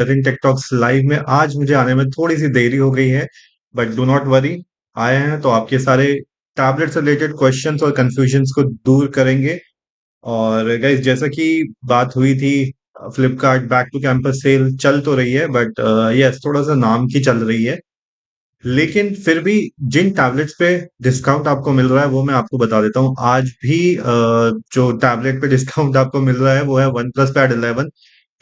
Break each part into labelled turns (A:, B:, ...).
A: Nitin tech talks live में। आज मुझे आने में थोड़ी सी देरी हो गई है, बट डू नॉट वरी। आए हैं तो आपके सारे टैबलेट से रिलेटेड क्वेश्चंस और कंफ्यूजन्स को दूर करेंगे। और गाइस, जैसा कि बात हुई थी, Flipkart back to campus sale चल तो रही है, बट यस, थोड़ा सा नाम की चल रही है। लेकिन फिर भी जिन टैबलेट्स पे डिस्काउंट आपको मिल रहा है वो मैं आपको बता देता हूँ। आज भी जो टैबलेट पे डिस्काउंट आपको मिल रहा है वो है वन प्लस पैड 11।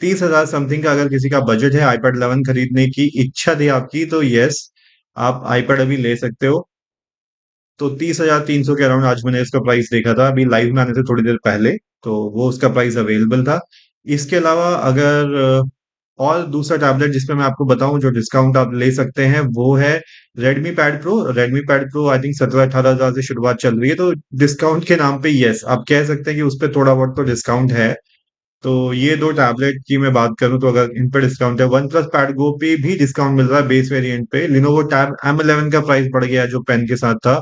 A: 30,000 समथिंग का अगर किसी का बजट है आईपैड 11 खरीदने की इच्छा थी आपकी, तो यस, आप आईपैड अभी ले सकते हो। तो 30,300 के अराउंड आज मैंने इसका प्राइस देखा था, अभी लाइव में आने से थोड़ी देर पहले। तो वो उसका प्राइस अवेलेबल था। इसके अलावा अगर और दूसरा टैबलेट जिसपे मैं आपको बताऊं जो डिस्काउंट आप ले सकते हैं वो है Redmi pad pro. Redmi pad pro I think 17-18 हजार से शुरुआत चल रही है, तो डिस्काउंट के नाम पे यस, आप कह सकते हैं कि उस पर थोड़ा बहुत तो डिस्काउंट है। तो ये दो टैबलेट की मैं बात करूं तो अगर इन पे डिस्काउंट है, वन प्लस पैड गो पे भी डिस्काउंट मिल रहा है बेस वेरिएंट पे। लिनोवो टैब M11 का प्राइस बढ़ गया है जो पेन के साथ था।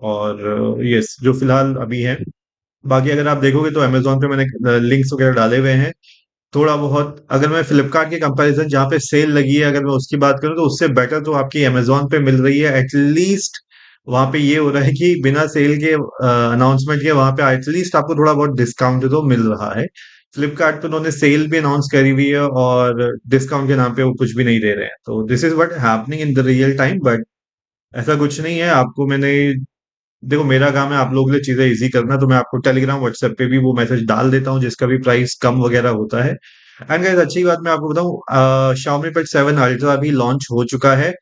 A: और यस, जो फिलहाल अभी है। बाकी अगर आप देखोगे तो अमेजोन पे मैंने लिंक्स वगैरह डाले हुए हैं। थोड़ा बहुत अगर मैं फ्लिपकार्ट के कंपैरिजन जहाँ पे सेल लगी है अगर मैं उसकी बात करूँ तो उससे बेटर तो आपकी अमेजोन पे मिल रही है एटलीस्ट। वहां पे ये हो रहा है कि बिना सेल के अनाउंसमेंट के वहां पे एटलीस्ट आपको थोड़ा बहुत डिस्काउंट तो मिल रहा है। फ्लिपकार्ट पे उन्होंने सेल भी अनाउंस करी हुई है और डिस्काउंट के नाम पे वो कुछ भी नहीं दे रहे हैं। तो this is what happening in the real time, but ऐसा कुछ नहीं है। आपको मैंने, देखो मेरा काम है आप लोगों के लिए चीजें इजी करना, तो मैं आपको टेलीग्राम व्हाट्सएप पे भी वो मैसेज डाल देता हूँ जिसका भी प्राइस कम वगैरह होता है। एंड गाइस, अच्छी बात मैं आपको बताऊं, Xiaomi Pad 7 Ultra अभी लॉन्च हो चुका है।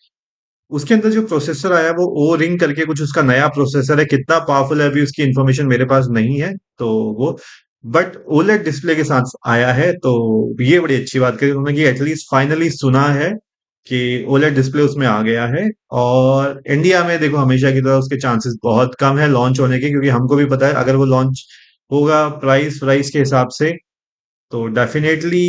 A: उसके अंदर जो प्रोसेसर आया है वो ओ रिंग करके कुछ उसका नया प्रोसेसर है। कितना पावरफुल है अभी उसकी इंफॉर्मेशन मेरे पास नहीं है, तो वो बट ओलेड डिस्प्ले के साथ आया है। तो ये बड़ी अच्छी बात करी उन्होंने कि एटलीस्ट फाइनली सुना है कि ओलेड डिस्प्ले उसमें आ गया है। और इंडिया में देखो हमेशा की तरह उसके चांसेस बहुत कम है लॉन्च होने के, क्योंकि हमको भी पता है अगर वो लॉन्च होगा प्राइस प्राइस के हिसाब से तो डेफिनेटली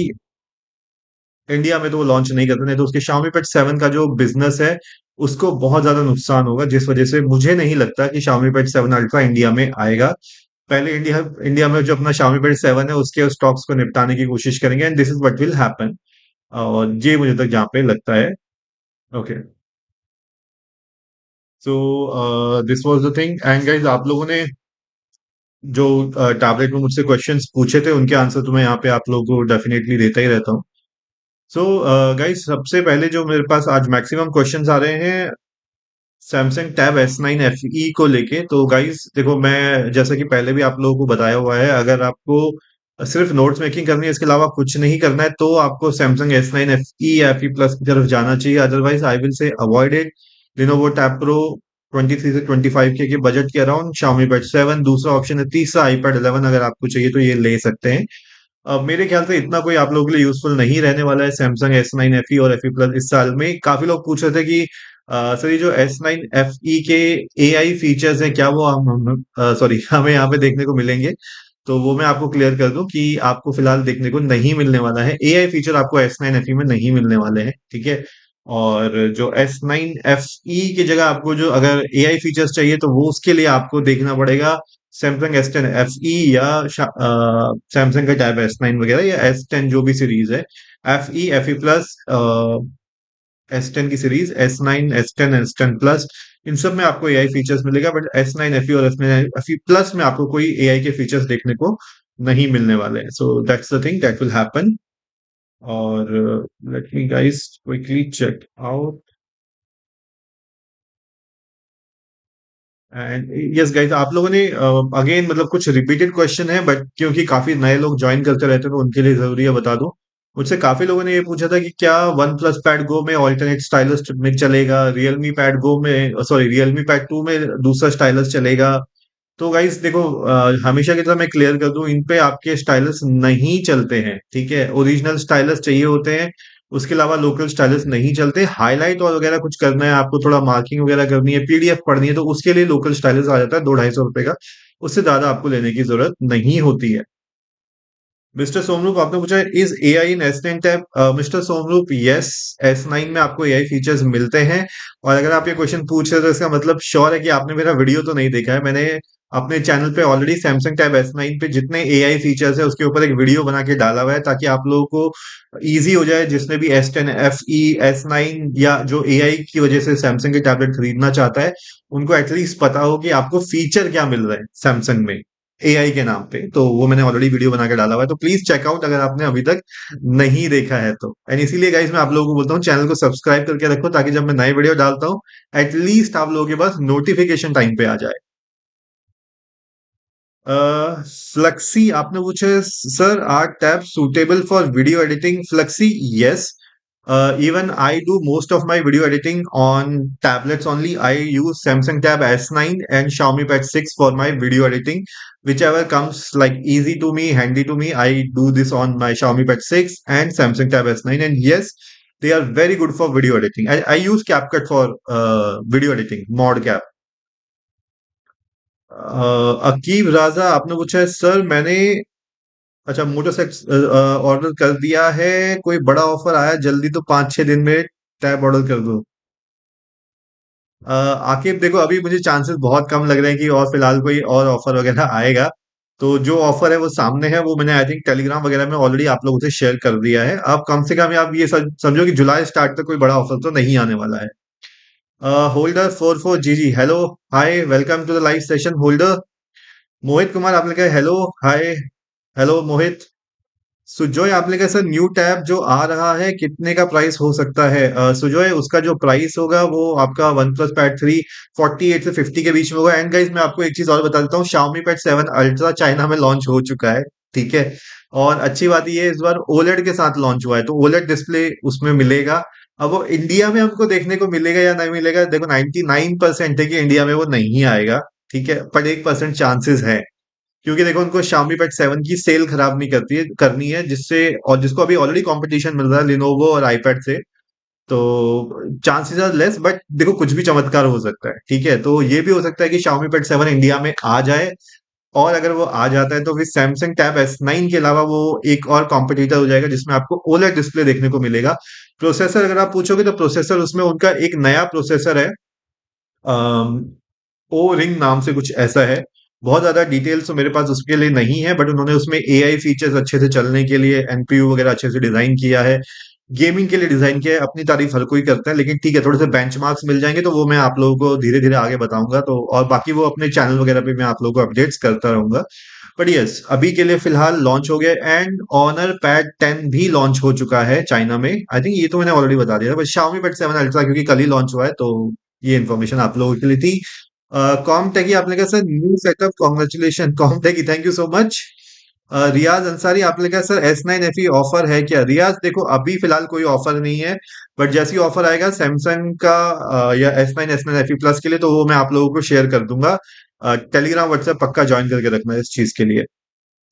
A: इंडिया में तो वो लॉन्च नहीं करते, नहीं तो उसके Xiaomi Pad 7 का जो बिजनेस है उसको बहुत ज्यादा नुकसान होगा, जिस वजह से मुझे नहीं लगता कि Xiaomi Pad 7 Ultra इंडिया में आएगा। पहले इंडिया इंडिया में जो अपना Xiaomi Pad 7 है उसके स्टॉक्स को निपटाने की कोशिश करेंगे, and this is what will happen. और ये मुझे तक जहाँ पे लगता है। Okay, so this was the thing. And guys, आप लोगों ने जो टैबलेट में मुझसे क्वेश्चंस पूछे थे उनके आंसर तो मैं यहाँ पे आप लोगों को डेफिनेटली देता ही रहता हूँ। सो गाइस, सबसे पहले जो मेरे पास आज मैक्सिमम क्वेश्चंस आ रहे हैं सैमसंग टैब S9 FE को लेके। तो गाइस देखो, मैं जैसा कि पहले भी आप लोगों को बताया हुआ है, अगर आपको सिर्फ नोट्स मेकिंग करनी है इसके अलावा कुछ नहीं करना है तो आपको सैमसंग S9 FE या FE प्लस की तरफ जाना चाहिए। अदरवाइज आई विल से avoid it. Lenovo tab pro 23 से 25 के बजट के अराउंड, Xiaomi Pad 7 दूसरा ऑप्शन है। तीसरा iPad 11 अगर आपको चाहिए तो ये ले सकते हैं। अब मेरे ख्याल से इतना कोई आप लोगों के लिए यूजफुल नहीं रहने वाला है सैमसंग S9 FE और FE प्लस इस साल में। काफी लोग पूछ रहे थे कि सर ये जो S9 FE के AI फीचर्स हैं क्या वो हम सॉरी हमें यहाँ पे देखने को मिलेंगे। तो वो मैं आपको क्लियर कर दूं कि आपको फिलहाल देखने को नहीं मिलने वाला है। AI फीचर आपको S9 FE में नहीं मिलने वाले हैं, ठीक है। और जो S9 FE की जगह आपको जो अगर AI फीचर्स चाहिए तो वो उसके लिए आपको देखना पड़ेगा सैमसंग S10 FE या सैमसंग का टैब S9 वगैरह या S10 जो भी सीरीज है। FE प्लस, S10 की series S9 S10 S10 plus, इन सब में आपको एआई फीचर्स मिलेगा, बट S9 FE और S9 FE प्लस में आपको कोई एआई के फीचर्स देखने को नहीं मिलने वाले हैं। So that's the thing that will happen. और let me guys quickly check out. And yes guys, आप लोगों ने अगेन मतलब कुछ रिपीटेड क्वेश्चन है, बट क्योंकि काफी नए लोग ज्वाइन करते रहते हैं तो उनके लिए जरूरी है बता दूं। मुझसे काफी लोगों ने ये पूछा था कि क्या वन प्लस पैड गो में ऑल्टरनेट स्टाइलस में चलेगा, रियलमी पैड गो में सॉरी रियलमी पैड 2 में दूसरा स्टाइलस चलेगा। तो गाइस देखो, हमेशा की तरह मैं क्लियर कर दूं, इन पे आपके स्टाइलस नहीं चलते हैं, ठीक है। ओरिजिनल स्टाइलस चाहिए होते हैं, उसके अलावा लोकल स्टाइलस नहीं चलते। हाईलाइट और वगैरह कुछ करना है आपको, थोड़ा मार्किंग वगैरह करनी है, पीडीएफ पढ़नी है, तो उसके लिए लोकल स्टाइलस आ जाता है 200-250 रुपए का। उससे ज्यादा आपको लेने की जरूरत नहीं होती है। मिस्टर सोमरूप, आपने पूछा है is AI in S9 tab. Mister Somrup, yes, S9 में आपको एआई फीचर्स मिलते हैं। और अगर आप ये क्वेश्चन पूछ रहे हो तो इसका मतलब श्योर है कि आपने मेरा वीडियो तो नहीं देखा है। मैंने अपने चैनल पे ऑलरेडी सैमसंग टैब S9 पे जितने एआई फीचर्स है उसके ऊपर एक वीडियो बना के डाला हुआ है, ताकि आप लोगों को इजी हो जाए, जिसने भी S10 FE S9 या जो एआई की वजह से सैमसंग के टैबलेट खरीदना चाहता है, उनको एटलीस्ट पता हो कि आपको फीचर क्या मिल रहा है सैमसंग में एआई के नाम पे। तो वो मैंने ऑलरेडी वीडियो बना के डाला हुआ है, तो प्लीज चेकआउट अगर आपने अभी तक नहीं देखा है तो। एंड इसीलिए गाइस मैं आप लोगों को बोलता हूँ चैनल को सब्सक्राइब करके रखो, ताकि जब मैं नए वीडियो डालता हूँ एटलीस्ट आप लोगों के पास नोटिफिकेशन टाइम पे आ जाए। फ्लक्सी आपने पूछा है, sir are tab suitable for video editing? Fluxy, yes. Even I do most of my video editing on tablets only. I use Samsung Tab S9 and Xiaomi Pad 6 for my video editing. Whichever comes like easy to me, handy to me, I do this on my Xiaomi Pad 6 and Samsung Tab S9. And yes, they are very good for video editing. I use CapCut for video editing, ModCap. Aqib Raja आपने पूछा है, sir मैंने अच्छा motorcycle order कर दिया है, कोई बड़ा ऑफर आया जल्दी तो 5-6 दिन में टैब ऑर्डर कर दो। आकिब देखो अभी मुझे चांसेस बहुत कम लग रहे हैं कि और फिलहाल कोई और ऑफर वगैरह आएगा। तो जो ऑफर है वो सामने है, वो मैंने आई थिंक टेलीग्राम वगैरह में ऑलरेडी आप लोगों से शेयर कर दिया है। अब कम से कम आप ये समझो कि जुलाई स्टार्ट तक कोई बड़ा ऑफर तो नहीं आने वाला है। Holder 44 ji hello, hi, welcome to the live session holder. Mohit Kumar आपने कहा hello, hi, hello Mohit. Sujoy आपने कहा सर न्यू टैब जो आ रहा है कितने का प्राइस हो सकता है? सुजॉय उसका जो प्राइस होगा वो आपका वन प्लस पैड 3 48 से 50 के बीच में होगा। एंड गाइस मैं आपको एक चीज और बता देता हूँ, Xiaomi पैड 7 अल्ट्रा चाइना में लॉन्च हो चुका है, ठीक है। और अच्छी बात ये है, इस बार ओलेड के साथ लॉन्च हुआ है, तो ओलेड डिस्प्ले उसमें मिलेगा। अब वो इंडिया में हमको देखने को मिलेगा या नहीं मिलेगा, देखो 99% है कि इंडिया में वो नहीं आएगा, ठीक है, पर 1% चांसेस है। क्योंकि देखो उनको Xiaomi Pad 7 की सेल खराब नहीं करनी है, जिससे और जिसको अभी ऑलरेडी कंपटीशन मिल रहा है लिनोवो और आईपैड से। तो चांसेस आर लेस, बट देखो कुछ भी चमत्कार हो सकता है, ठीक है। तो ये भी हो सकता है कि Xiaomi Pad 7 इंडिया में आ जाए, और अगर वो आ जाता है तो फिर Samsung Tab S9 के अलावा वो एक और कॉम्पिटिटर हो जाएगा, जिसमें आपको OLED डिस्प्ले देखने को मिलेगा। प्रोसेसर अगर आप पूछोगे तो प्रोसेसर उसमें उनका एक नया प्रोसेसर है, ओ रिंग नाम से कुछ ऐसा है। बहुत ज्यादा डिटेल्स तो मेरे पास उसके लिए नहीं है, बट उन्होंने उसमें एआई फीचर्स अच्छे से चलने के लिए एनपीयू वगैरह अच्छे से डिजाइन किया है, गेमिंग के लिए डिजाइन किया है। अपनी तारीफ हर कोई करता है, लेकिन ठीक है थोड़े से बेंचमार्क्स मिल जाएंगे तो वो मैं आप लोगों को धीरे धीरे आगे बताऊंगा। तो और बाकी वो अपने चैनल वगैरह पे मैं आप लोगों को अपडेट्स करता रहूंगा। बट यस अभी के लिए फिलहाल लॉन्च हो गया, एंड ऑनर पैड 10 भी लॉन्च हो चुका है चाइना में। आई थिंक ये तो मैंने ऑलरेडी बता दिया था, बट Xiaomi Pad 7 अल्ट्रा क्योंकि कल ही लॉन्च हुआ है, तो ये इन्फॉर्मेशन आप लोगों के लिए थी। कॉमटेकी आपने कहा sir new setup congratulation Comtechie, thank you so much. Riyaz Ansari आपने कहा सर S9 FE ऑफर है क्या? रियाज देखो अभी फिलहाल कोई ऑफर नहीं है, बट जैसे ही ऑफर आएगा सैमसंग का या S9 प्लस के लिए, तो वो मैं आप लोगों को शेयर कर दूंगा। टेलीग्राम व्हाट्सएप पक्का ज्वाइन करके रखना इस चीज के लिए।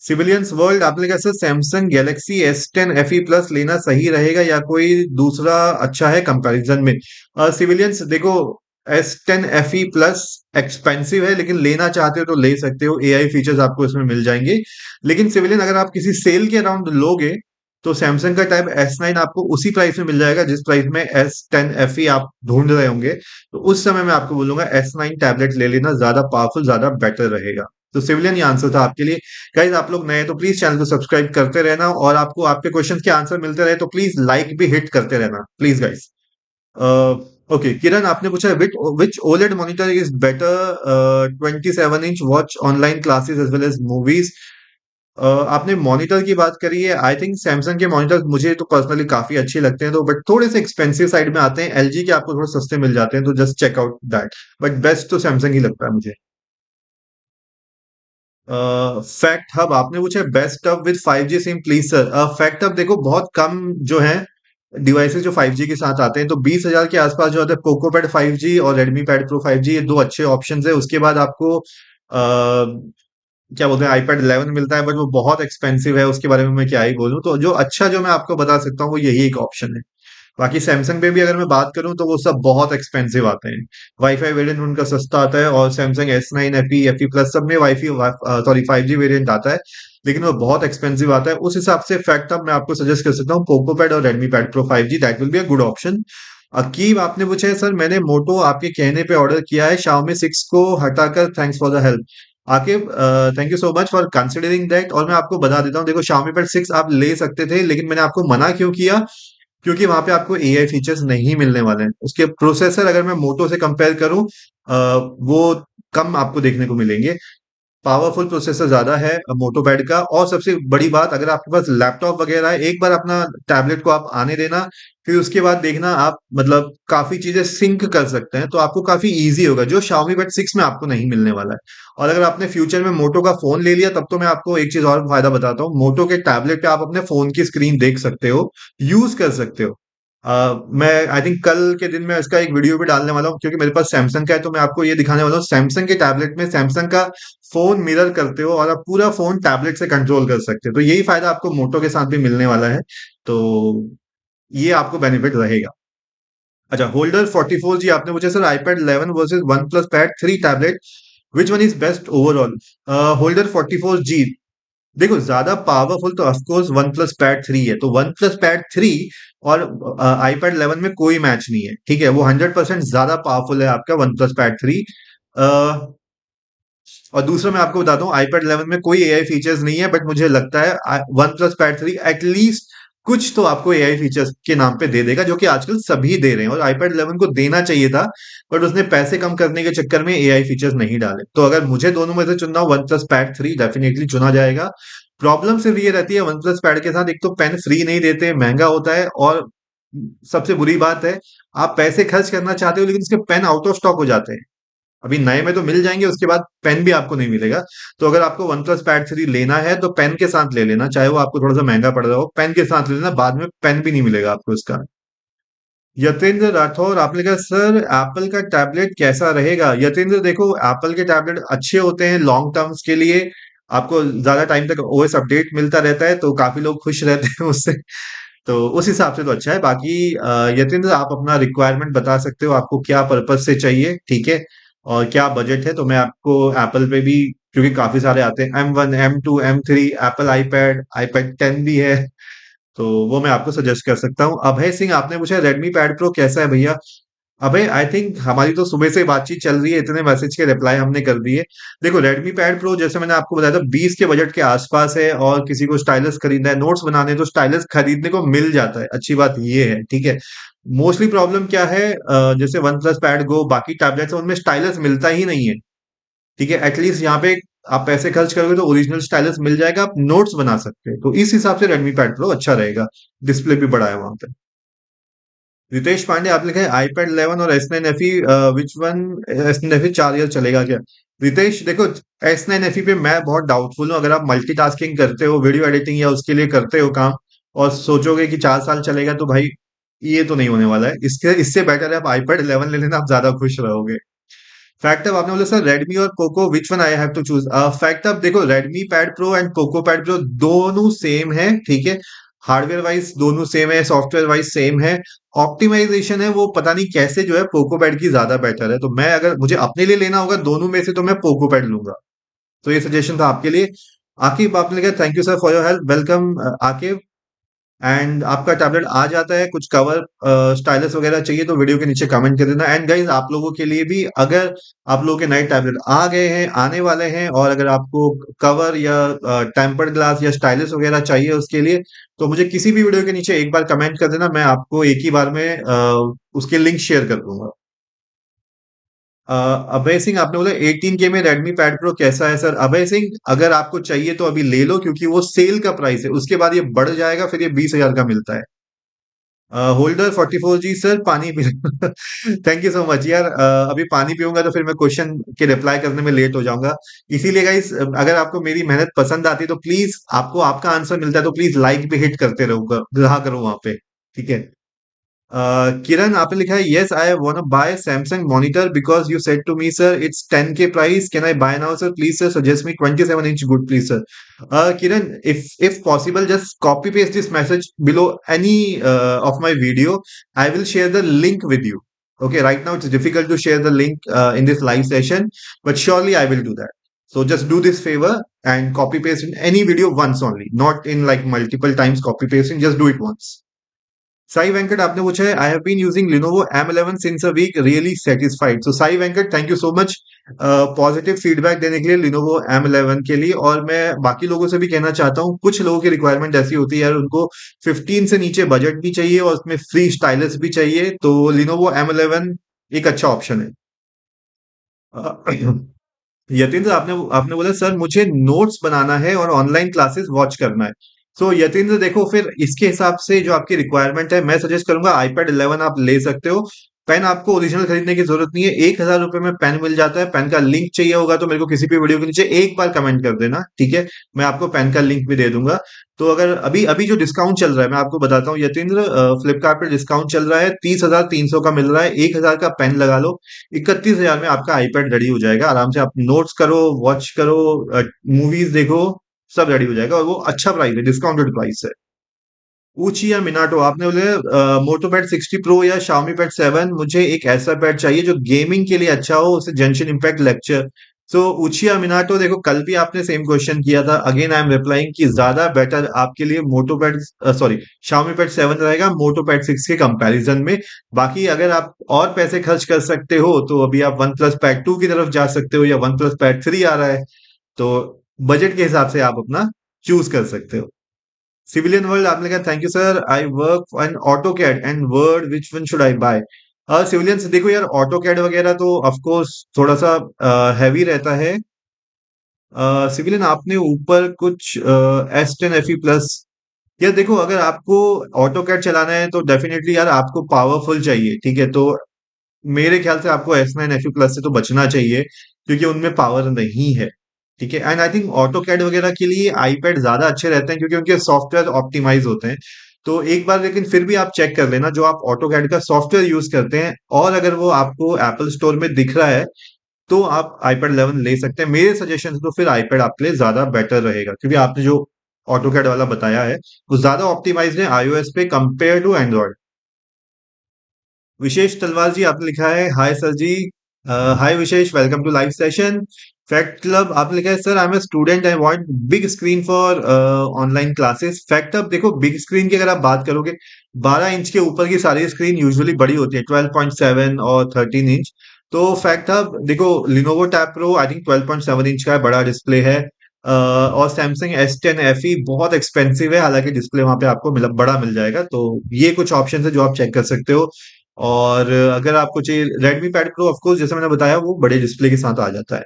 A: सिविलियंस वर्ल्ड आपने कहा sir Samsung Galaxy S10 FE plus लेना सही रहेगा या कोई दूसरा अच्छा है कंपैरिजन में? सिविलियंस देखो S10 FE प्लस एक्सपेंसिव है, लेकिन लेना चाहते हो तो ले सकते हो, एआई फीचर्स आपको इसमें मिल जाएंगे। लेकिन सिविलियन अगर आप किसी सेल के अराउंड लोगे तो सैमसंग का टाइप S9 आपको उसी प्राइस में मिल जाएगा जिस प्राइस में S10 FE आप ढूंढ रहे होंगे। तो उस समय मैं आपको बोलूंगा S9 टैबलेट ले लेना, ज्यादा पावरफुल, ज्यादा बेटर रहेगा। तो सिविलियन ये आंसर था आपके लिए। गाइज आप लोग नए हैं तो प्लीज चैनल को सब्सक्राइब करते रहना, और आपको आपके क्वेश्चन के आंसर मिलते रहे तो प्लीज लाइक भी हिट करते रहना प्लीज गाइज। ओके किरण आपने पूछा which OLED monitor is better 27 inch watch online classes as well as movies? आपने मॉनिटर की बात करी है, आई थिंक सैमसंग के मॉनिटर मुझे तो पर्सनली काफी अच्छे लगते हैं, तो बट थोड़े से एक्सपेंसिव साइड में आते हैं। एलजी के आपको थोड़े सस्ते मिल जाते हैं, तो just check out that. But best तो सैमसंग ही लगता है मुझे। फैक्ट हब आपने पूछा best hub with 5G sim please sir. Fact hub देखो बहुत कम जो है डिवाइसेस जो 5G के साथ आते हैं, तो 20,000 के आसपास जो आता है पोको पैड 5G और रेडमी पैड प्रो 5G, ये दो अच्छे ऑप्शंस है। उसके बाद आपको क्या बोलते हैं आईपैड 11 मिलता है, बट वो बहुत एक्सपेंसिव है, उसके बारे में मैं क्या ही बोलूं। तो जो अच्छा जो मैं आपको बता सकता हूँ वो यही एक ऑप्शन है। बाकी सैमसंग पे भी अगर मैं बात करूं तो वो सब बहुत एक्सपेंसिव आते हैं। वाईफाई वेरिएंट उनका सस्ता आता है, और सैमसंग S9 FE प्लस सब में वाईफाई सॉरी 5G वेरिएंट आता है, लेकिन वो बहुत एक्सपेंसिव आता है। उस हिसाब से फैक्ट अब मैं आपको सजेस्ट कर सकता हूँ पोको पैड और Redmi pad pro 5G, that will be a good option. Aqib आपने पूछा है सर मैंने मोटो आपके कहने पे ऑर्डर किया है Xiaomi 6 को हटाकर, थैंक्स फॉर द हेल्प। आके thank you so much for considering that. और मैं आपको बता देता हूँ, देखो Xiaomi Pad 6 आप ले सकते थे, लेकिन मैंने आपको मना क्यों किया? क्योंकि वहां पे आपको एआई फीचर्स नहीं मिलने वाले हैं। उसके प्रोसेसर अगर मैं मोटो से कंपेयर करूं, वो कम आपको देखने को मिलेंगे। पावरफुल प्रोसेसर ज्यादा है मोटोपैड का। और सबसे बड़ी बात, अगर आपके पास लैपटॉप वगैरह है, एक बार अपना टैबलेट को आप आने देना, फिर उसके बाद देखना आप मतलब काफी चीजें सिंक कर सकते हैं, तो आपको काफी इजी होगा, जो Xiaomi Pad 6 में आपको नहीं मिलने वाला है। और अगर आपने फ्यूचर में मोटो का फोन ले लिया, तब तो मैं आपको एक चीज और फायदा बताता हूँ, मोटो के टैबलेट पे आप अपने फोन की स्क्रीन देख सकते हो, यूज कर सकते हो। मैं आई थिंक कल के दिन में इसका एक वीडियो भी डालने वाला हूँ, क्योंकि मेरे पास सैमसंग का है, तो मैं आपको ये दिखाने वाला हूँ सैमसंग के टैबलेट में सैमसंग का फोन मिरर करते हो, और आप पूरा फोन टैबलेट से कंट्रोल कर सकते हो। तो यही फायदा आपको मोटो के साथ भी मिलने वाला है। तो ये आपको बेनिफिट रहेगा। अच्छा, होल्डर 44 जी आपने पूछा sir, iPad 11 versus one plus pad 3 tablet, which one is best overall? Holder 44 जी, देखो ज्यादा पावरफुल तो ऑफकोर्स वन प्लस पैड 3 है, तो वन प्लस पैड 3 और आईपैड 11 में कोई मैच नहीं है, ठीक है। वो 100% ज्यादा पावरफुल है आपका वन प्लस पैड 3। और दूसरा मैं आपको बताता हूँ, आईपैड 11 में कोई एआई फीचर्स नहीं है, बट मुझे लगता है वन प्लस पैड 3 एटलीस्ट कुछ तो आपको एआई फीचर्स के नाम पे दे देगा, जो कि आजकल सभी दे रहे हैं, और आईपैड 11 को देना चाहिए था, बट उसने पैसे कम करने के चक्कर में एआई फीचर्स नहीं डाले। तो अगर मुझे दोनों में से चुनना हो, वन प्लस पैड 3 डेफिनेटली चुना जाएगा। प्रॉब्लम सिर्फ ये रहती है वन प्लस पैड के साथ, एक तो पेन फ्री नहीं देते, महंगा होता है, और सबसे बुरी बात है, आप पैसे खर्च करना चाहते हो लेकिन उसके पेन आउट ऑफ स्टॉक हो जाते हैं। अभी नए में तो मिल जाएंगे, उसके बाद पेन भी आपको नहीं मिलेगा। तो अगर आपको वन प्लस पैड 3 लेना है, तो पेन के साथ ले लेना, चाहे वो आपको थोड़ा सा महंगा पड़ रहा हो, पेन के साथ ले लेना, बाद में पेन भी नहीं मिलेगा आपको इसका। यतेंद्र राठौर आपने कहा सर एप्पल का टैबलेट कैसा रहेगा? यतेंद्र देखो, एप्पल के टैबलेट अच्छे होते हैं लॉन्ग टर्म्स के लिए, आपको ज्यादा टाइम तक ओएस अपडेट मिलता रहता है, तो काफी लोग खुश रहते हैं उससे। तो उस हिसाब से तो अच्छा है। बाकी यतीन्द्र, आप अपना रिक्वायरमेंट बता सकते हो, आपको क्या पर्पज से चाहिए, ठीक है, और क्या बजट है, तो मैं आपको एप्पल पे भी, क्योंकि काफी सारे आते हैं, M1 M2 M3, Apple iPad iPad 10 भी है, तो वो मैं आपको सजेस्ट कर सकता हूँ। अभय सिंह आपने पूछा रेडमी पैड प्रो कैसा है भैया? अबे आई थिंक हमारी तो सुबह से बातचीत चल रही है, इतने मैसेज के रिप्लाई हमने कर दिए। देखो रेडमी पैड प्रो, जैसे मैंने आपको बताया था, 20 के बजट के आसपास है, और किसी को स्टाइलस खरीदना है, नोट्स बनाने हैं, तो स्टाइलस खरीदने को मिल जाता है, अच्छी बात ये है, ठीक है। मोस्टली प्रॉब्लम क्या है, जैसे वन प्लस पैड गो, बाकी टैबलेट्स हैं, उनमें स्टाइलस मिलता ही नहीं है, ठीक है। एटलीस्ट यहाँ पे आप पैसे खर्च करोगे तो ओरिजिनल स्टाइलस मिल जाएगा, आप नोट्स बना सकते हैं, तो इस हिसाब से रेडमी पैड प्रो अच्छा रहेगा। डिस्प्ले भी बड़ा है वहां पे। रितेश पांडे आप लिखे आईपैड 11 और S9 FE, which one? S9 FE 4 year चलेगा क्या? रितेश देखो, S9 FE पे मैं बहुत डाउटफुल हूँ। अगर आप मल्टीटास्किंग करते हो, वीडियो एडिटिंग या उसके लिए करते हो काम, और सोचोगे कि 4 साल चलेगा, तो भाई ये तो नहीं होने वाला है। इसके इससे बेटर है आप आईपैड 11 ले लेना, आप ज्यादा खुश रहोगे। फैक्ट अब आपने बोला सर रेडमी और Poco which one I have to choose? Fact अब देखो, Redmi pad pro and Poco pad pro दोनों सेम है, ठीक है। हार्डवेयर वाइज दोनों सेम है, सॉफ्टवेयर वाइज सेम है। ऑप्टिमाइजेशन है वो पता नहीं कैसे जो है पोको पैड की ज्यादा बेटर है, तो मैं अगर मुझे अपने लिए लेना होगा दोनों में से, तो मैं पोको पैड लूंगा। तो ये सजेशन था आपके लिए। आकिब आपने कहा thank you sir for your help, welcome Aqib. And आपका टैबलेट आ जाता है, कुछ कवर स्टाइलस वगैरह चाहिए तो वीडियो के नीचे कमेंट कर देना। एंड गाइज आप लोगों के लिए भी, अगर आप लोगों के नए टैबलेट आ गए हैं, आने वाले हैं, और अगर आपको कवर या टेम्पर्ड ग्लास या स्टाइलस वगैरह चाहिए उसके लिए, तो मुझे किसी भी वीडियो के नीचे एक बार कमेंट कर देना, मैं आपको एक ही बार में उसके लिंक शेयर कर दूंगा। अ, अभय सिंह आपने बोला 18K में रेडमी पैड प्रो कैसा है सर? अभय सिंह, अगर आपको चाहिए तो अभी ले लो, क्योंकि वो सेल का प्राइस है, उसके बाद ये बढ़ जाएगा, फिर ये 20,000 का मिलता है। होल्डर 44 जी सर, पानी P. Thank you so much यार। अभी पानी पीऊंगा तो फिर मैं क्वेश्चन के रिप्लाई करने में लेट हो जाऊंगा। इसीलिए गाइस, अगर आपको मेरी मेहनत पसंद आती है, तो प्लीज, आपको आपका आंसर मिलता है तो प्लीज लाइक भी हिट करते रहा करो वहां पे, ठीक है। किरण आपने लिखा है yes I want to buy Samsung monitor because you said to me sir it's 10K price, can I buy now sir please sir suggest me 27 inch good please sir? Kiran, if possible just copy paste this message below any of my video. I will share the link with you. Okay, right now it's difficult to share the link in this live session, but surely I will do that. So just do this favor and copy paste in any video once only, not in like multiple times copy pasting, just do it once. Sai Venkat आपने पूछा है, I have been using Lenovo M11 since a week, really satisfied. So Sai Venkat, thank you so much positive feedback देने के लिए Lenovo M11 के लिए। और मैं बाकी लोगों से भी कहना चाहता हूँ, कुछ लोगों की रिक्वायरमेंट ऐसी होती है यार, उनको 15 से नीचे बजट भी चाहिए और उसमें फ्री स्टाइलस भी चाहिए, तो लिनोवो M11 एक अच्छा ऑप्शन है। यतीन्द्र, आपने आपने बोला सर मुझे नोट्स बनाना है और ऑनलाइन क्लासेस वॉच करना है। तो यतीन्द्र देखो, फिर इसके हिसाब से जो आपकी रिक्वायरमेंट है, मैं सजेस्ट करूंगा iPad 11 आप ले सकते हो। पेन आपको ओरिजिनल खरीदने की जरूरत नहीं है, 1,000 रुपए में पेन मिल जाता है। पेन का लिंक चाहिए होगा तो मेरे को किसी भी वीडियो के नीचे एक बार कमेंट कर देना, ठीक है? मैं आपको पेन का लिंक भी दे दूंगा। तो अगर अभी अभी जो डिस्काउंट चल रहा है, मैं आपको बताता हूँ यतीन्द्र, फ्लिपकार्ट पे डिस्काउंट चल रहा है, 30,300 का मिल रहा है, 1,000 का पेन लगा लो, 31,000 में आपका आईपैड रेडी हो जाएगा। आराम से आप नोट्स करो, वॉच करो, मूवीज देखो, सब रेडी हो जाएगा, और वो अच्छा प्राइस है, डिस्काउंटेड प्राइस है। ऊची या मिनाटो, आपने बोले मोटो पैड 60 प्रो या शाओमी पैड 7, मुझे एक ऐसा पैड चाहिए जो गेमिंग के लिए अच्छा हो, उसे जंक्शन इम्पैक्ट लेक्चर। सो उचिया मिनाटो, देखो कल भी आपने सेम क्वेश्चन किया था, अगेन आई एम रिप्लाइंग कि ज्यादा बेटर आपके लिए मोटो पैड, सॉरी, शाओमी पैड 7 रहेगा मोटो पैड 6 के कंपैरिजन में। बाकी अगर आप और पैसे खर्च कर सकते हो तो अभी आप वन प्लस पैड 2 की तरफ जा सकते हो, या वन प्लस पैड 3 आ रहा है, तो बजट के हिसाब से आप अपना चूज कर सकते हो। सिविलियन वर्ल्ड, आपने कहा thank you sir, I work on AutoCAD and Word, which one should I buy? Civilian से देखो यार, ऑटो कैड वगैरह तो ऑफ कोर्स थोड़ा सा हैवी रहता है। सिविलियन आपने ऊपर कुछ S10 FE प्लस, यार देखो अगर आपको ऑटो कैड चलाना है तो डेफिनेटली यार आपको पावरफुल चाहिए, ठीक है? तो मेरे ख्याल से आपको S9 FE प्लस से तो बचना चाहिए, क्योंकि उनमें पावर नहीं है, ठीक है? And I think AutoCAD वगैरह के लिए आईपैड ज्यादा अच्छे रहते हैं, क्योंकि उनके सॉफ्टवेयर ऑप्टिमाइज होते हैं। तो एक बार लेकिन फिर भी आप चेक कर लेना जो आप ऑटो कैड का सॉफ्टवेयर यूज करते हैं, और अगर वो आपको एप्पल स्टोर में दिख रहा है तो आप iPad 11 ले सकते हैं। मेरे सजेशन से तो फिर iPad आपके लिए ज्यादा बेटर रहेगा, क्योंकि आपने जो ऑटो कैड वाला बताया है वो ज्यादा ऑप्टिमाइज है iOS पे कंपेयर टू एंड्रॉइड। विशेष तलवार जी, आपने लिखा है hi sir ji. Hi Vishesh, welcome to live session. Fact club, आपने लिखा है sir I am a student, I want big screen for online classes. Fact अब देखो, बिग स्क्रीन की अगर आप बात करोगे, 12 इंच के ऊपर की सारी स्क्रीन यूजुअली बड़ी होती है, 12.7 और 13 इंच। तो फैक्ट अब देखो, Lenovo tab pro I think 12.7 inch का है, बड़ा डिस्प्ले है। और सैमसंग S10 FE बहुत एक्सपेंसिव है, हालांकि डिस्प्ले वहां पे आपको बड़ा मिल जाएगा। तो ये कुछ ऑप्शन है जो आप चेक कर सकते हो। और अगर आपको चाहिए Redmi pad pro, of course जैसे मैंने बताया, वो बड़े डिस्प्ले के साथ आ जाता है।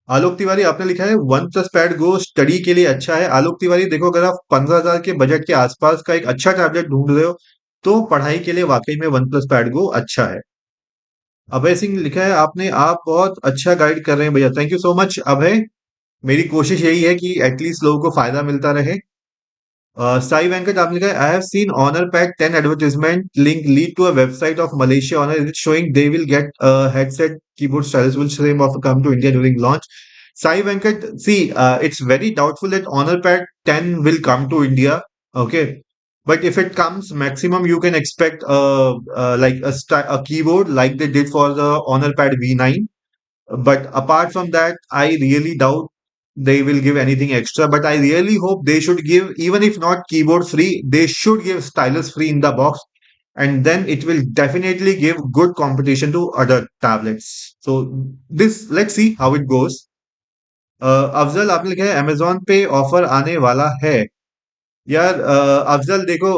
A: आलोक तिवारी, आपने लिखा है वन प्लस पैड गो स्टडी के लिए अच्छा है। आलोक तिवारी देखो, अगर आप 15,000 के बजट के आसपास का एक अच्छा टैबलेट ढूंढ रहे हो तो पढ़ाई के लिए वाकई में वन प्लस पैड गो अच्छा है। अभय सिंह लिखा है आपने, आप बहुत अच्छा गाइड कर रहे हैं भैया, थैंक यू सो मच अभय। मेरी कोशिश यही है कि एटलीस्ट लोगों को फायदा मिलता रहे। साई वेंकट, आपने कहा I have seen Honor pack 10 advertisement link lead to a website of Malaysia Honor, is showing they will get headset keyboard styles will same of come to India during launch. Sai Venkat, see, it's very doubtful that Honor Pad 10 will come to India. Okay, but if it comes, maximum you can expect like a keyboard like they did for the Honor Pad V9. But apart from that, I really doubt they will give anything extra. But I really hope they should give, even if not keyboard free, they should give stylus free in the box, and then it will definitely give good competition to other tablets. So this, let's see how it goes. Afzal, आपने लिखा है Amazon पे offer आने वाला है। यार अफजल देखो,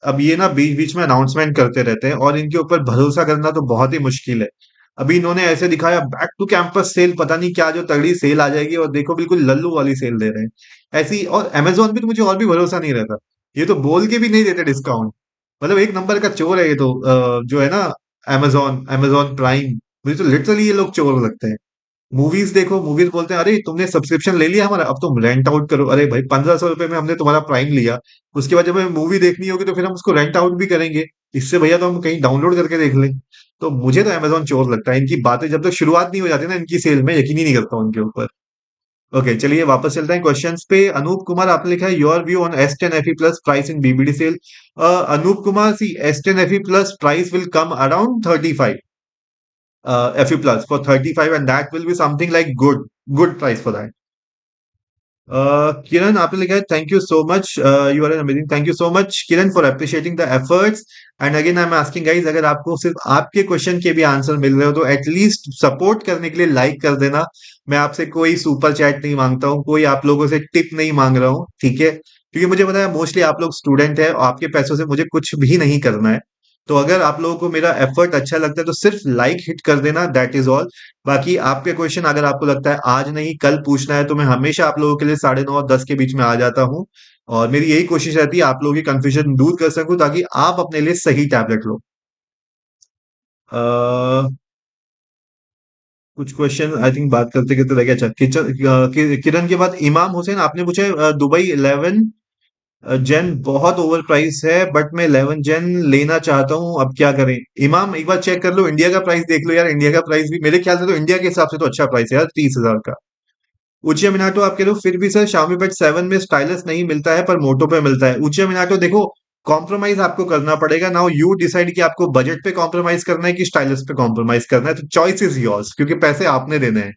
A: अब ये ना बीच बीच में अनाउंसमेंट करते रहते हैं, और इनके ऊपर भरोसा करना तो बहुत ही मुश्किल है। अभी इन्होंने ऐसे दिखाया बैक टू कैंपस सेल, पता नहीं क्या जो तगड़ी सेल आ जाएगी, और देखो बिल्कुल लल्लू वाली सेल दे रहे हैं ऐसी। और अमेजोन पे तो मुझे और भी भरोसा नहीं रहता, ये तो बोल के भी नहीं देते डिस्काउंट। मतलब एक नंबर का चोर है ये तो, जो है ना, अमेजोन अमेजोन प्राइम, मुझे तो लिटरली ये लोग चोर लगते हैं। मूवीज देखो, मूवीज बोलते हैं अरे तुमने सब्सक्रिप्शन ले लिया हमारा, अब तुम रेंट आउट करो। अरे भाई, 1,500 रुपए में हमने तुम्हारा प्राइम लिया, उसके बाद जब हमें मूवी देखनी होगी तो फिर हम उसको रेंट आउट भी करेंगे। इससे भैया तो हम कहीं डाउनलोड करके देख लें। तो मुझे तो अमेजोन चोर लगता है, इनकी बातें जब तक शुरुआत नहीं हो जाती ना इनकी सेल में, यकीन ही नहीं करता उनके ऊपर। ओके, चलिए वापस चलते हैं क्वेश्चंस पे। अनूप कुमार, आपने लिखा है your view on S10 FE plus price in BBD sale. Anoop Kumar, see S10 FE plus price will come around 35, FE plus for 35, and that will be something like good price for that. Kiran आपने लिखा है thank you so much, you are an amazing, thank you so much Kiran for appreciating the efforts. And again I am asking guys, अगर आपको सिर्फ आपके question के भी answer मिल रहे हो तो एटलीस्ट सपोर्ट करने के लिए लाइक कर देना। मैं आपसे कोई सुपर चैट नहीं मांगता हूँ, कोई आप लोगों से टिप नहीं मांग रहा हूँ, ठीक है? क्योंकि मुझे पता है मोस्टली आप लोग स्टूडेंट है और आपके पैसों से मुझे कुछ भी नहीं करना है। तो अगर आप लोगों को मेरा एफर्ट अच्छा लगता है तो सिर्फ लाइक हिट कर देना, दैट इज ऑल। बाकी आपके क्वेश्चन अगर आपको लगता है आज नहीं कल पूछना है तो मैं हमेशा आप लोगों के लिए 9:30 और 10 के बीच में आ जाता हूँ। और मेरी यही कोशिश रहती है आप लोगों की कंफ्यूजन दूर कर सकूं ताकि आप अपने लिए सही टैबलेट लो। कुछ क्वेश्चन आई थिंक बात करते करते रह गया। अच्छा, किरण के बाद इमाम हुसैन आपने पूछा है, दुबई 11 जेन बहुत ओवर प्राइस है बट मैं 11 जेन लेना चाहता हूँ, अब क्या करें? इमाम एक बार चेक कर लो, इंडिया का प्राइस देख लो यार, इंडिया का प्राइस भी मेरे ख्याल से तो इंडिया के हिसाब से तो अच्छा प्राइस है यार, 30,000 का। उचिया मिनाटो आप कह रहे हो, फिर भी सर शाओमी बेट 7 में स्टाइलस नहीं मिलता है पर मोटो पे मिलता है। उचिया मिनाटो देखो, कॉम्प्रोमाइज आपको करना पड़ेगा, नाउ यू डिसाइड कि आपको बजट पे कॉम्प्रोमाइज करना है कि स्टाइलस पे कॉम्प्रोमाइज करना है, तो चॉइस इज योर्स क्योंकि पैसे आपने देने हैं।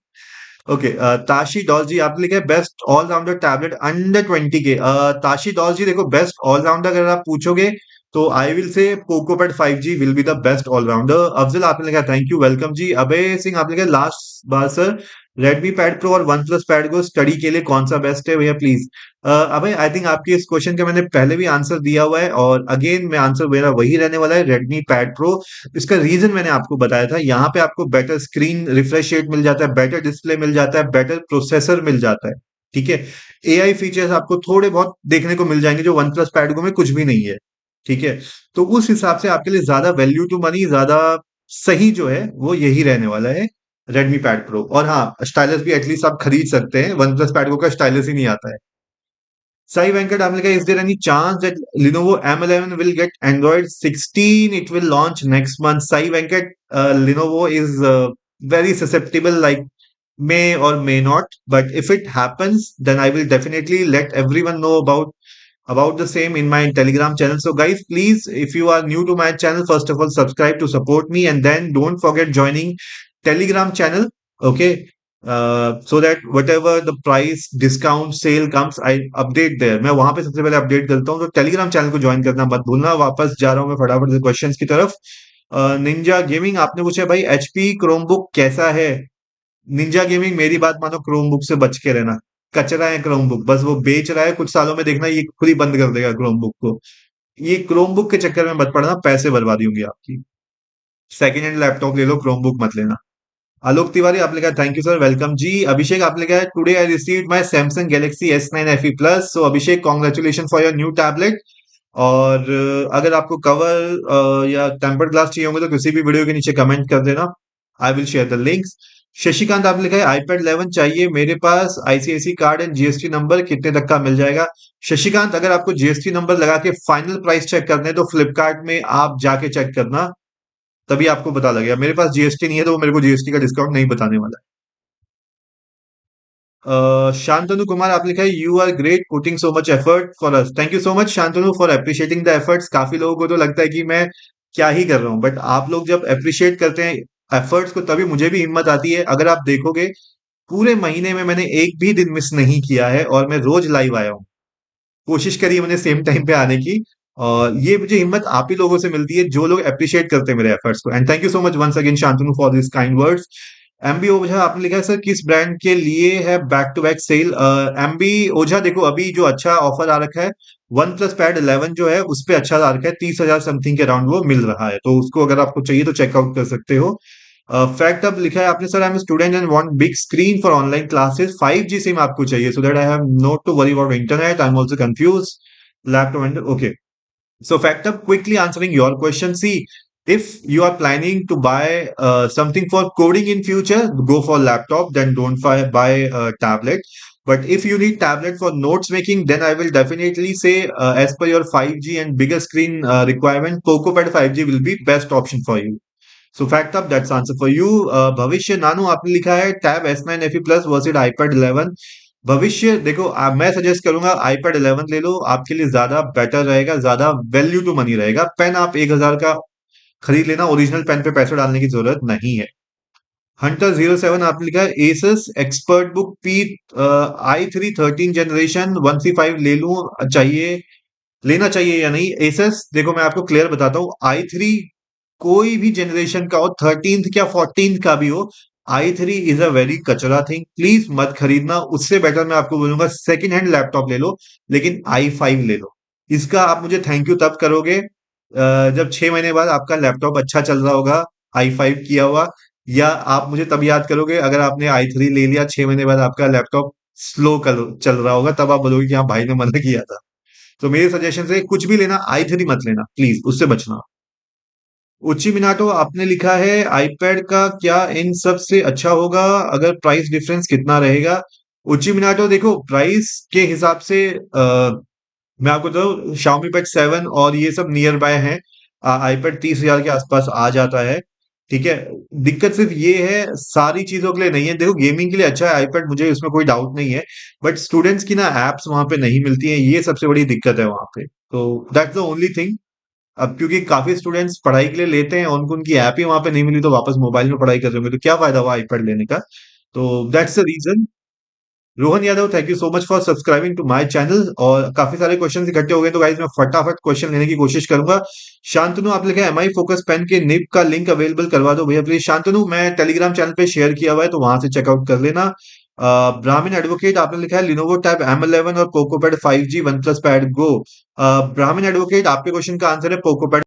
A: ओके, ताशी डॉल जी आपने लिखा है बेस्ट ऑलराउंडर टैबलेट अंडर 20 के। ताशी डॉल जी देखो, बेस्ट ऑलराउंडर अगर आप पूछोगे तो I will say Poco Pad 5G will be the best allrounder. Afzal आपने लिखा thank you welcome ji. Abhay Singh आपने लिखा लास्ट बार सर रेडमी पैड प्रो और वन प्लस पैड को स्टडी के लिए कौन सा बेस्ट है भैया प्लीज। अभय आई थिंक आपके इस क्वेश्चन का मैंने पहले भी आंसर दिया हुआ है और अगेन मैं आंसर मेरा वही रहने वाला है, रेडमी पैड प्रो। इसका रीजन मैंने आपको बताया था, यहाँ पे आपको बेटर स्क्रीन रिफ्रेश रेट मिल जाता है, बेटर डिस्प्ले मिल जाता है, बेटर प्रोसेसर मिल जाता है, ठीक है? एआई फीचर्स आपको थोड़े बहुत देखने को मिल जाएंगे जो वन प्लस पैड में कुछ भी नहीं है, ठीक है? तो उस हिसाब से आपके लिए ज्यादा वैल्यू टू मनी, ज्यादा सही जो है वो यही रहने वाला है, रेडमी पैड प्रो। और हाँ, स्टाइलस भी एटलीस्ट आप खरीद सकते हैं, वन प्लस पैड का स्टाइलस ही नहीं आता है। Sai Venkat, I'm like, is there any chance that Lenovo M11 will get Android 16? It will launch next month. Sai Venkat, Lenovo is very susceptible, like may or may not. But if it happens, then I will definitely let everyone know about the same in my Telegram channel. So, guys, please, if you are new to my channel, first of all, subscribe to support me, and then don't forget joining Telegram channel. Okay, so that whatever the price discount sale comes, I update there. मैं वहां पे सबसे पहले update करता हूँ, तो Telegram channel को join करना मत भूलना। वापस जा रहा हूँ मैं फटाफट से क्वेश्चंस की तरफ। निंजा गेमिंग आपने पूछा भाई एचपी क्रोमबुक कैसा है। निंजा गेमिंग मेरी बात मानो, क्रोमबुक से बच के रहना, कचरा है क्रोमबुक, बस वो बेच रहा है, कुछ सालों में देखना ये खुद ही बंद कर देगा क्रोमबुक को। ये क्रोमबुक के चक्कर में मत पड़ना, पैसे बर्बादी होंगी आपकी। सेकेंड हैंड लैपटॉप ले लो, क्रोमबुक मत लेना। आलोक तिवारी आपने कहा थैंक यू सर वेलकम जी। अभिषेक आपने कहा today I received my Samsung Galaxy S9 FE plus, so Abhishek congratulation for your new tablet. और अगर आपको कवर या टेम्पर्ड ग्लास चाहिए होंगे तो किसी भी वीडियो के नीचे कमेंट कर देना, I will share the links. Shashikant आपने लिखा है आईपैड 11 चाहिए मेरे पास, ICIC card and GST number कितने तक का मिल जाएगा? शशिकांत अगर आपको जीएसटी नंबर लगा के फाइनल प्राइस चेक करना है तो फ्लिपकार्ट में आप जाके चेक करना, तभी आपको पता लगेगा। मेरे पास जीएसटी नहीं है तो वो मेरे को जीएसटी का डिस्काउंट नहीं बताने वाला है। शांतनु कुमार आप लिखा है you are great putting so much effort for us, thank you so much Shantanu for appreciating the efforts. काफी लोगों को तो लगता है कि मैं क्या ही कर रहा हूँ, बट आप लोग जब अप्रिशिएट करते हैं एफर्ट्स को तभी मुझे भी हिम्मत आती है। अगर आप देखोगे पूरे महीने में मैंने एक भी दिन मिस नहीं किया है और मैं रोज लाइव आया हूँ, कोशिश करी है मैंने सेम टाइम पे आने की। और ये मुझे हिम्मत आप ही लोगों से मिलती है जो लोग अप्रिशिएट करते हैं मेरे एफर्ट्स को। And thank you so much once again Shantanu for this kind words. MB Ojha आपने लिखा है सर किस ब्रांड के लिए है back to back sale? MB Ojha देखो अभी जो अच्छा ऑफर आ रखा है, वन प्लस पैड 11 जो है उस पे अच्छा आ रखा है, 30,000 समथिंग के अराउंड वो मिल रहा है, तो उसको अगर आपको चाहिए तो चेकआउट कर सकते हो। फैक्ट अब लिखा है आपने sir I am student and want big screen for online classes, 5G sim आपको चाहिए so that I have not to worry about internet, I am also confuse laptop and okay. So fact up quickly answering your question, see, if you are planning to buy something for coding in future, go for laptop, then don't buy a tablet. But if you need tablet for notes making, then I will definitely say as per your 5G and bigger screen requirement, PocoPad 5G will be best option for you. So fact up, that's answer for you. भविष्य नानू आपने लिखा है tab S9 FE plus versus iPad 11। भविष्य देखो मैं suggest करूंगा iPad 11 ले लो, आपके लिए ज्यादा बेटर रहेगा, ज्यादा वैल्यू टू मनी रहेगा। पेन आप 1,000 का खरीद लेना, ओरिजिनल पेन पे पैसे डालने की जरूरत नहीं है। हंटर 07 आपने लिखा है, Asus expert book P i3 13 generation 135 ले लूं, चाहिए, लेना चाहिए या नहीं? एसएस देखो मैं आपको क्लियर बताता हूँ, i3 कोई भी जनरेशन का हो, 13th क्या 14th का भी हो, i3 इज अ वेरी कचरा थिंग, प्लीज मत खरीदना। उससे बेटर मैं आपको बोलूंगा सेकंड हैंड लैपटॉप ले लो, लेकिन i5 ले लो। इसका आप मुझे थैंक यू तब करोगे जब 6 महीने बाद आपका लैपटॉप अच्छा चल रहा होगा, i5 किया हुआ। या आप मुझे तब याद करोगे अगर आपने i3 ले लिया, 6 महीने बाद आपका लैपटॉप स्लो चल रहा होगा, तब आप बोलोगे कि हाँ भाई ने मना किया था। तो मेरे सजेशन से कुछ भी लेना, i3 मत लेना, प्लीज उससे बचना। उच्ची मिनाटो आपने लिखा है, आईपैड का क्या इन सब से अच्छा होगा, अगर प्राइस डिफरेंस कितना रहेगा? उच्ची मिनाटो देखो, प्राइस के हिसाब से मैं आपको तो Xiaomi Pad 7 और ये सब नियर बाय हैं। आईपैड 30,000 के आसपास आ जाता है। ठीक है, दिक्कत सिर्फ ये है, सारी चीजों के लिए नहीं है। देखो गेमिंग के लिए अच्छा है आईपैड, मुझे इसमें कोई डाउट नहीं है, बट स्टूडेंट्स की ना एप्स वहां पे नहीं मिलती हैं, ये सबसे बड़ी दिक्कत है वहां पे। तो दैट्स द ओनली थिंग। अब क्योंकि काफी स्टूडेंट्स पढ़ाई के लिए लेते हैं, उनको उनकी ऐप ही वहां पे नहीं मिली, तो वापस मोबाइल में पढ़ाई कर रहे होंगे, तो क्या फायदा हुआ आईपैड लेने का? तो that's the reason. Rohan Yadav, thank you so much for subscribing to my channel. और काफी सारे क्वेश्चन इकट्ठे हो गए, तो गाइज मैं फटाफट क्वेश्चन लेने की कोशिश करूंगा। शांतनु आप लिखे, एम आई फोकस पेन के निब का लिंक अवेलेबल करवा दो भैया प्लीज। शांतनु मैं टेलीग्राम चैनल पे शेयर किया हुआ है, तो वहां से चेकआउट कर लेना। ब्राह्मण एडवोकेट आपने लिखा है, लिनोवो टैब M11 और पोकोपैड 5G वन प्लस पैड गो। ब्राह्मण एडवोकेट आपके क्वेश्चन का आंसर है पोकोपैड